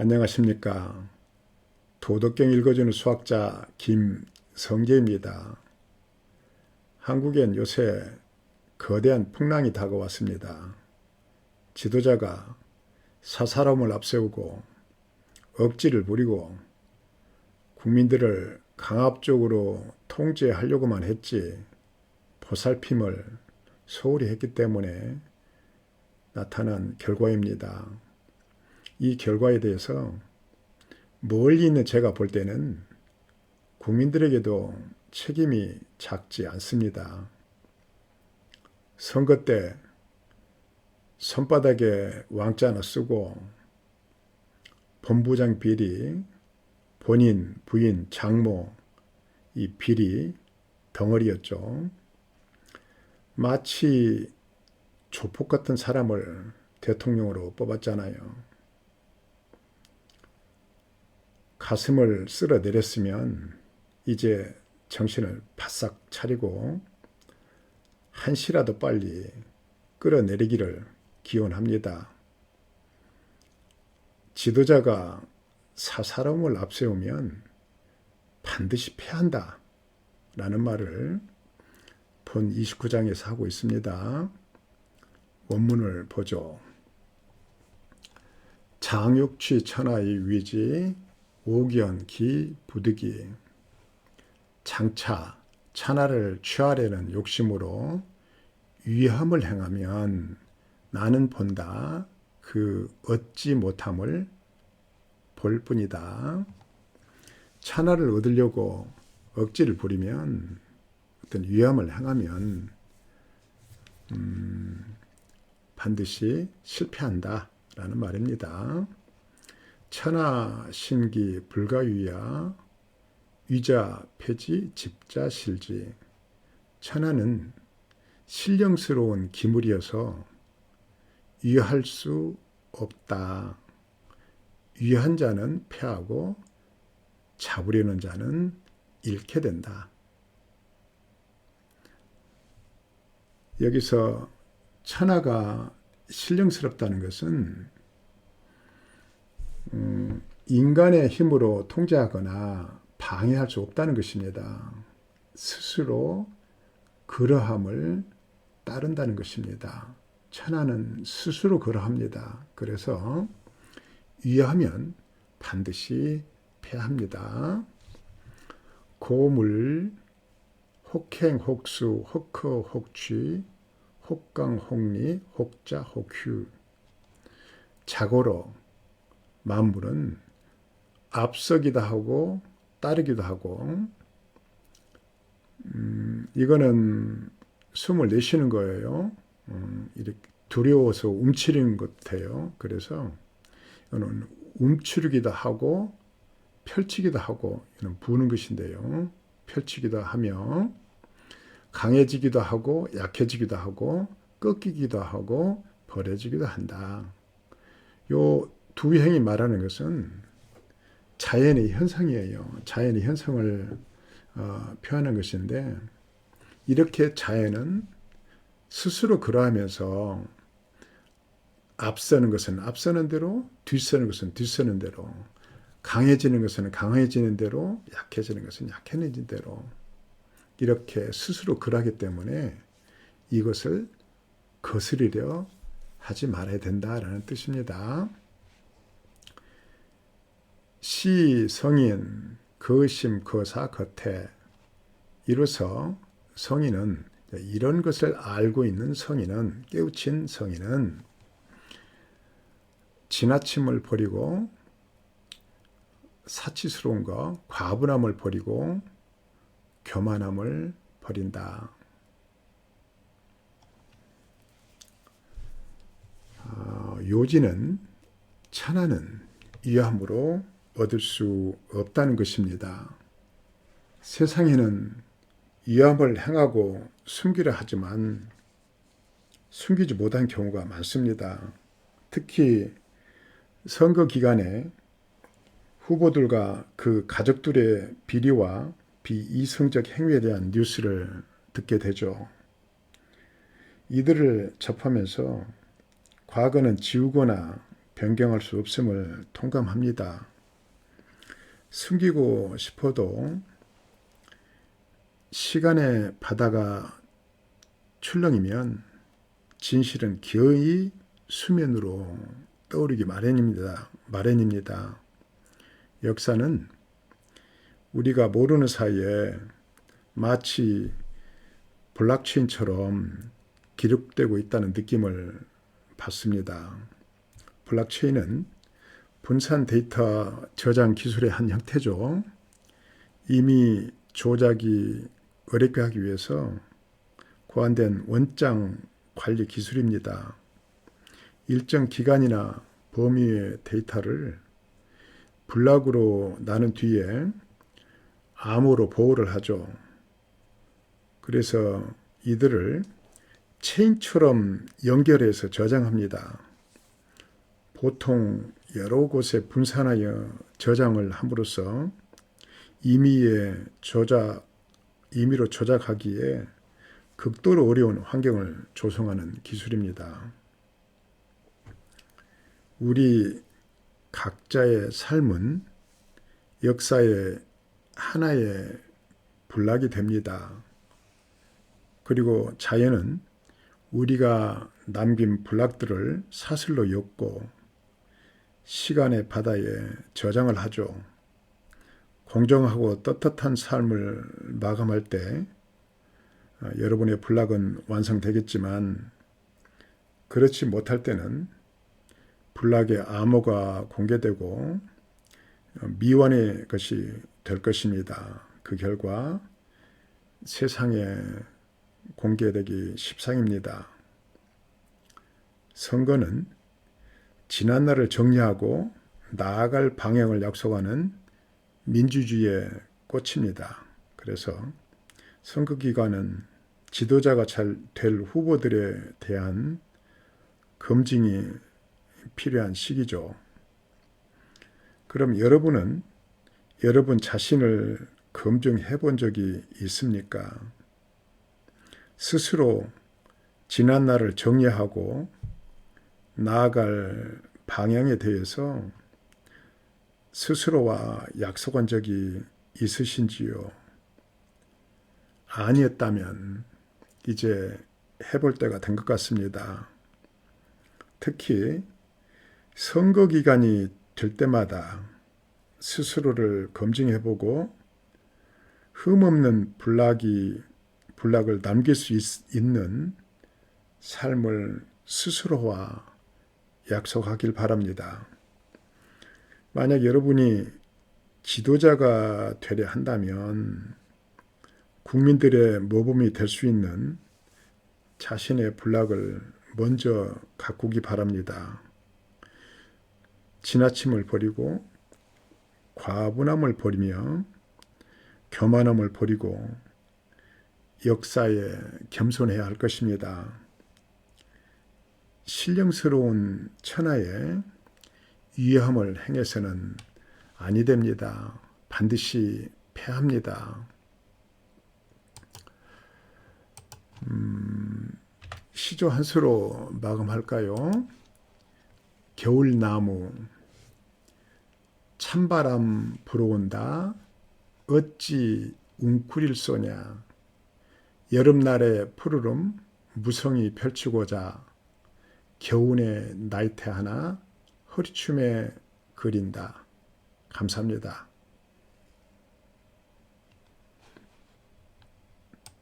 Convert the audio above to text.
안녕하십니까. 도덕경 읽어주는 수학자 김성재입니다. 한국엔 요새 거대한 풍랑이 다가왔습니다. 지도자가 사사로움을 앞세우고 억지를 부리고 국민들을 강압적으로 통제하려고만 했지 보살핌을 소홀히 했기 때문에 나타난 결과입니다. 이 결과에 대해서 멀리 있는 제가 볼 때는 국민들에게도 책임이 작지 않습니다. 선거 때 손바닥에 왕자 하나 쓰고 본부장 비리, 본인, 부인, 장모 이 비리 덩어리였죠. 마치 조폭 같은 사람을 대통령으로 뽑았잖아요. 가슴을 쓸어내렸으면 이제 정신을 바싹 차리고 한시라도 빨리 끌어내리기를 기원합니다. 지도자가 사사로움을 앞세우면 반드시 패한다 라는 말을 본 29장에서 하고 있습니다. 원문을 보죠. 장육취 천하의 위지 오견기 부득이 장차 천하를 취하려는 욕심으로 위함을 행하면 나는 본다 그 얻지 못함을 볼 뿐이다. 천하를 얻으려고 억지를 부리면 어떤 위함을 행하면 반드시 실패한다 라는 말입니다. 천하 신기 불가위야 위자 폐지 집자 실지. 천하는 신령스러운 기물이어서 위할 수 없다. 위한 자는 패하고 잡으려는 자는 잃게 된다. 여기서 천하가 신령스럽다는 것은 인간의 힘으로 통제하거나 방해할 수 없다는 것입니다. 스스로 그러함을 따른다는 것입니다. 천하는 스스로 그러합니다. 그래서 위하면 반드시 패합니다. 고물, 혹행, 혹수, 혹허, 혹취, 혹강, 혹리, 혹자, 혹휴. 자고로 만물은 앞서기도 하고 따르기도 하고 이거는 숨을 내쉬는 거예요. 이렇게 두려워서 움츠리는 것 같아요. 그래서 이거는 움츠리기도 하고 펼치기도 하고 이는 부는 것인데요. 펼치기도 하며 강해지기도 하고 약해지기도 하고 꺾이기도 하고 버려지기도 한다. 요 두 행이 말하는 것은 자연의 현상이에요. 자연의 현상을 표현한 것인데 이렇게 자연은 스스로 그러하면서 앞서는 것은 앞서는 대로 뒤서는 것은 뒤서는 대로 강해지는 것은 강해지는 대로 약해지는 것은 약해지는 대로 이렇게 스스로 그러하기 때문에 이것을 거스리려 하지 말아야 된다라는 뜻입니다. 시, 성인, 거심, 거사, 거태. 이로써 성인은 이런 것을 알고 있는 성인은 깨우친 성인은 지나침을 버리고 사치스러운 것, 과분함을 버리고 교만함을 버린다. 요지는 천하는 위함으로 얻을 수 없다는 것입니다. 세상에는 위함을 행하고 숨기려 하지만 숨기지 못한 경우가 많습니다. 특히 선거 기간에 후보들과 그 가족들의 비리와 비이성적 행위에 대한 뉴스를 듣게 되죠. 이들을 접하면서 과거는 지우거나 변경할 수 없음을 통감합니다. 숨기고 싶어도 시간의 바다가 출렁이면 진실은 기어이 수면으로 떠오르기 마련입니다. 역사는 우리가 모르는 사이에 마치 블록체인처럼 기록되고 있다는 느낌을 받습니다. 블록체인은 분산 데이터 저장 기술의 한 형태죠. 이미 조작이 어렵게 하기 위해서 고안된 원장 관리 기술입니다. 일정 기간이나 범위의 데이터를 블록으로 나눈 뒤에 암호로 보호를 하죠. 그래서 이들을 체인처럼 연결해서 저장합니다. 보통 여러 곳에 분산하여 저장을 함으로써 임의로 조작하기에 극도로 어려운 환경을 조성하는 기술입니다. 우리 각자의 삶은 역사의 하나의 블록이 됩니다. 그리고 자연은 우리가 남긴 블록들을 사슬로 엮고 시간의 바다에 저장을 하죠. 공정하고 떳떳한 삶을 마감할 때 여러분의 블록은 완성되겠지만 그렇지 못할 때는 블록의 암호가 공개되고 미완의 것이 될 것입니다. 그 결과 세상에 공개되기 십상입니다. 선거는 지난날을 정리하고 나아갈 방향을 약속하는 민주주의의 꽃입니다. 그래서 선거 기간은 지도자가 잘 될 후보들에 대한 검증이 필요한 시기죠. 그럼 여러분은 여러분 자신을 검증해 본 적이 있습니까? 스스로 지난날을 정리하고 나아갈 방향에 대해서 스스로와 약속한 적이 있으신지요? 아니었다면 이제 해볼 때가 된 것 같습니다. 특히 선거 기간이 될 때마다 스스로를 검증해보고 흠없는 블록을 남길 수 있는 삶을 스스로와 약속하길 바랍니다. 만약 여러분이 지도자가 되려 한다면 국민들의 모범이 될 수 있는 자신의 블록을 먼저 가꾸기 바랍니다. 지나침을 버리고 과분함을 버리며 교만함을 버리고 역사에 겸손해야 할 것입니다. 신령스러운 천하에 위험을 행해서는 아니 됩니다. 반드시 패합니다. 시조 한 수로 마감할까요? 겨울나무 찬바람 불어온다 어찌 웅크릴 소냐 여름날의 푸르름 무성이 펼치고자 겨운의 나이테 하나 허리춤에 그린다. 감사합니다.